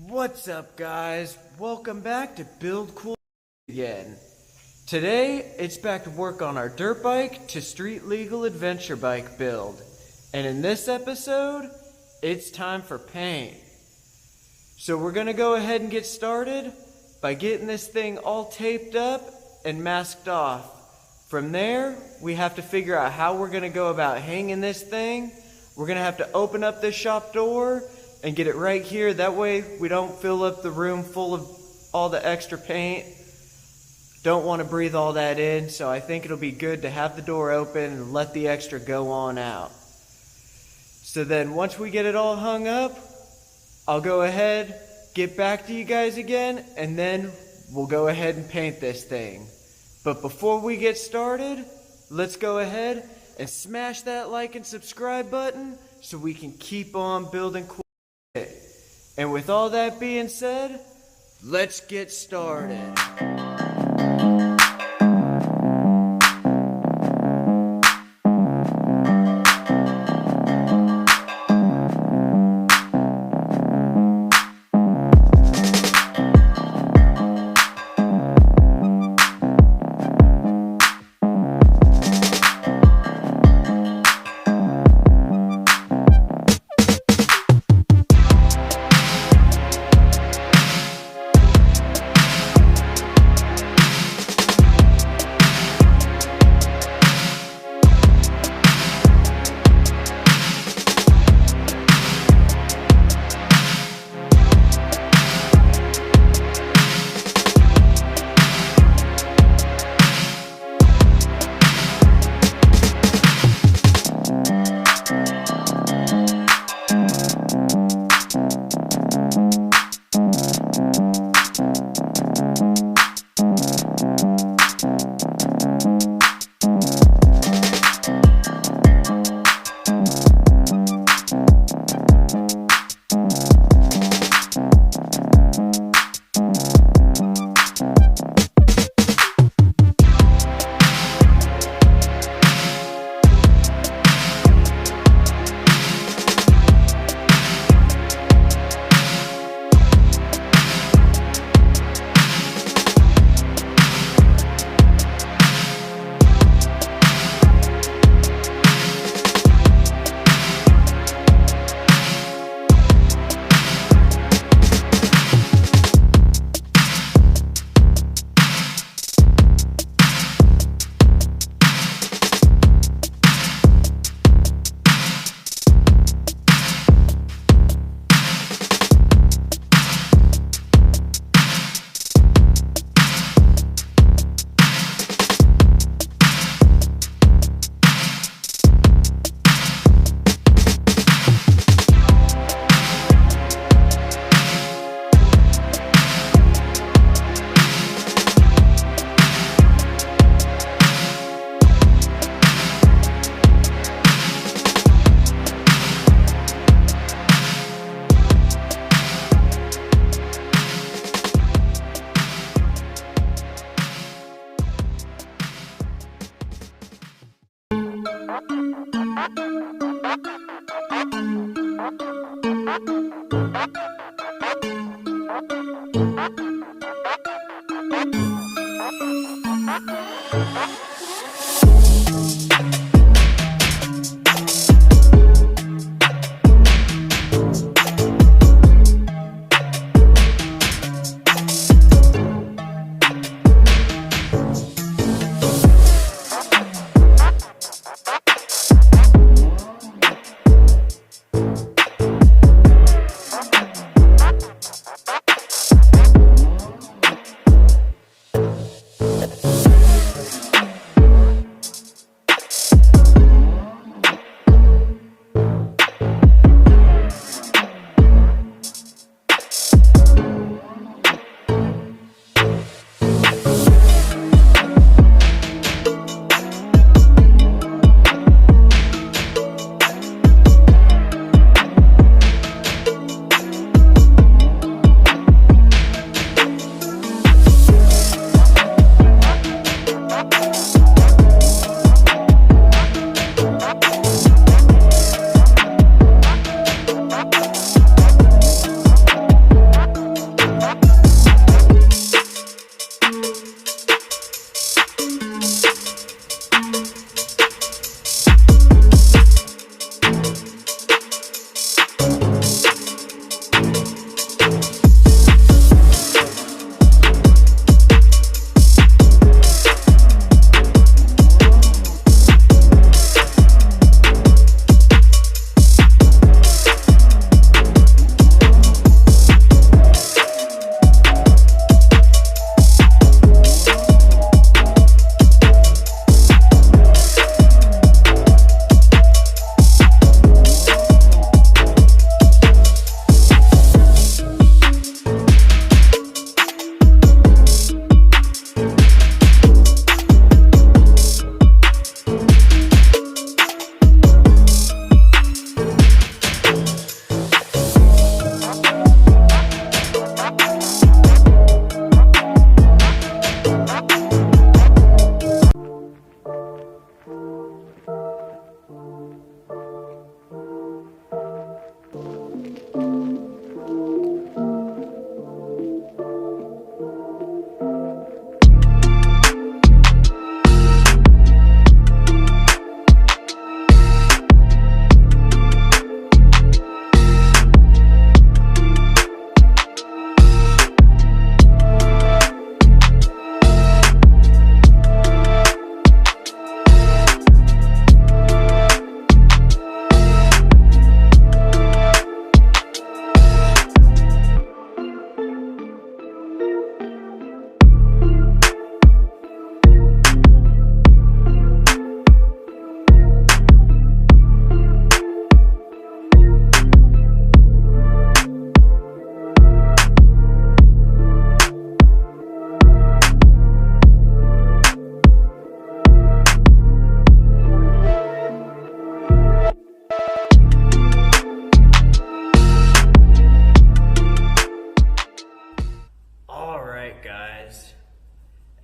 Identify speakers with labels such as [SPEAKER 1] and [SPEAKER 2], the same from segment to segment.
[SPEAKER 1] What's up, guys? Welcome back to Build Cool again. Today, it's back to work on our dirt bike to street legal adventure bike build. And in this episode, it's time for paint. So we're gonna go ahead and get started by getting this thing all taped up and masked off. From there, we have to figure out how we're gonna go about hanging this thing. We're gonna have to open up this shop door and get it right here. That way we don't fill up the room full of all the extra paint. Don't want to breathe all that in, so I think it'll be good to have the door open and let the extra go on out. So then once we get it all hung up, I'll go ahead, get back to you guys again, and then we'll go ahead and paint this thing. But before we get started, let's go ahead and smash that like and subscribe button so we can keep on building cool. And with all that being said, let's get started.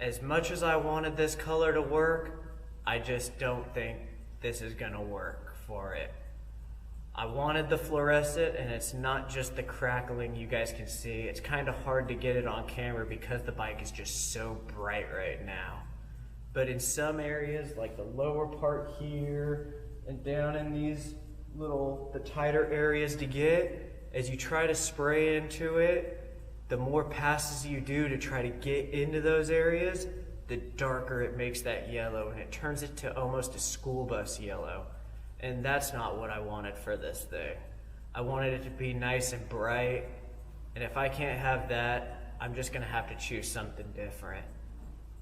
[SPEAKER 1] as much as I wanted this color to work, I just don't think this is gonna work for it. I wanted the fluorescent, and it's not just the crackling you guys can see. It's kind of hard to get it on camera because the bike is just so bright right now. But in some areas, like the lower part here, and down in these the tighter areas to get, as you try to spray into it, the more passes you do to try to get into those areas, the darker it makes that yellow, and it turns it to almost a school bus yellow. And that's not what I wanted for this thing. I wanted it to be nice and bright, and if I can't have that, I'm just gonna have to choose something different.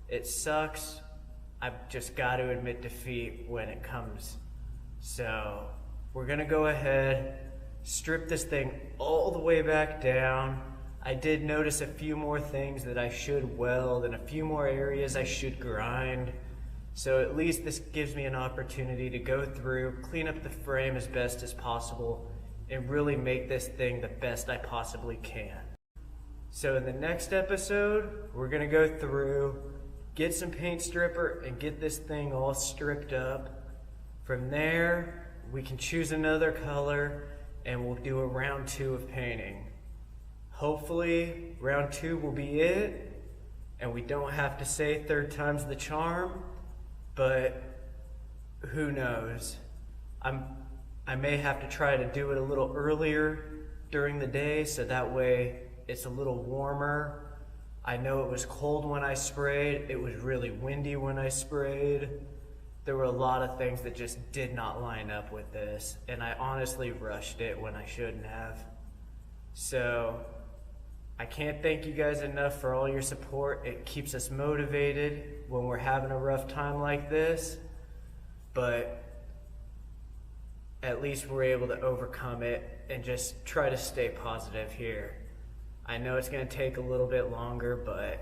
[SPEAKER 1] It sucks. I've just got to admit defeat when it comes. So we're gonna go ahead, strip this thing all the way back down. I did notice a few more things that I should weld and a few more areas I should grind. So at least this gives me an opportunity to go through, clean up the frame as best as possible, and really make this thing the best I possibly can. So in the next episode, we're gonna go through, get some paint stripper, and get this thing all stripped up. From there, we can choose another color, and we'll do a round 2 of painting. Hopefully, round 2 will be it, and we don't have to say 3rd time's the charm, but who knows? I may have to try to do it a little earlier during the day, so that way it's a little warmer. I know it was cold when I sprayed, it was really windy when I sprayed. There were a lot of things that just did not line up with this, and I honestly rushed it when I shouldn't have. So I can't thank you guys enough for all your support. It keeps us motivated when we're having a rough time like this, but at least we're able to overcome it and just try to stay positive here. I know it's going to take a little bit longer, but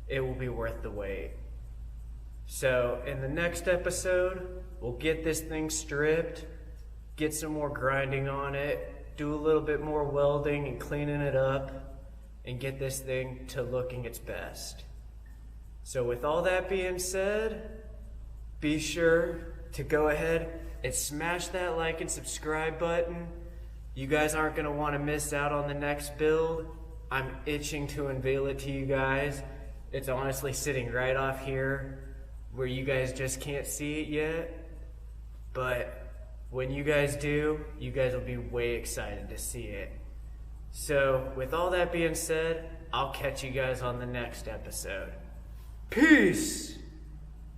[SPEAKER 1] it will be worth the wait. So in the next episode, we'll get this thing stripped, get some more grinding on it, do a little bit more welding and cleaning it up, and get this thing to looking its best. So with all that being said, be sure to go ahead and smash that like and subscribe button. You guys aren't going to want to miss out on the next build. I'm itching to unveil it to you guys. It's honestly sitting right off here where you guys just can't see it yet. But when you guys do, you guys will be way excited to see it. So with all that being said, I'll catch you guys on the next episode. Peace!